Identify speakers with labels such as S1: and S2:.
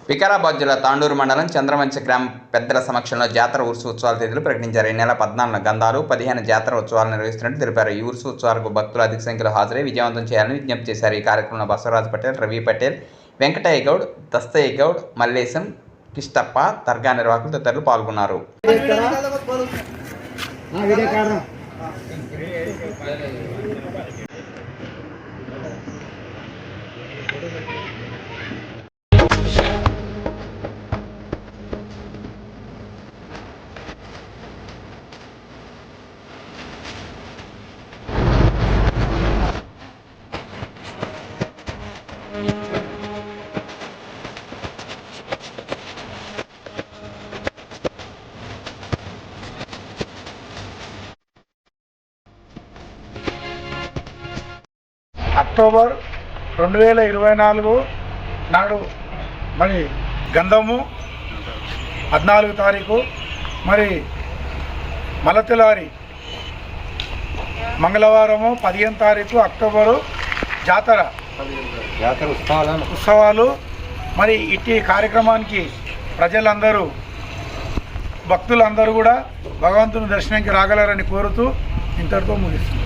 S1: వికారాబాద్ జిల్లా తాండూరు మండలం చంద్రవంశ గ్రామ పెద్దల సమక్షంలో జాతర ఉరుసు ఉత్సవాల తేదీలు ప్రకటించారు. ఈ నెల 14 గంధాలు 15 జాతర ఉత్సవాలు నిర్వహిస్తున్నట్టు తెలిపారు. ఈ ఉరుసు ఉత్సవాలకు భక్తులు అధిక సంఖ్యలో హాజరై విజయవంతం చేయాలని విజ్ఞప్తి చేశారు. ఈ కార్యక్రమంలో బసవరాజ్ పటేల్, రవి పటేల్, వెంకటయ్య గౌడ్, దస్తయ్య గౌడ్, మల్లేశం, కిష్టప్ప, దర్గా నిర్వాహకులు తదితరులు పాల్గొన్నారు.
S2: అక్టోబర్ 2024 నాడు మరి గంధము 14 తారీఖు, మరి మలతెలారి మంగళవారము 15 తారీఖు అక్టోబరు జాతర ఉత్సవాలు. మరి ఇట్టి కార్యక్రమానికి ప్రజలందరూ భక్తులందరూ కూడా భగవంతుని దర్శనానికి రాగలరని కోరుతూ ఇంతటితో ముగిస్తుంది.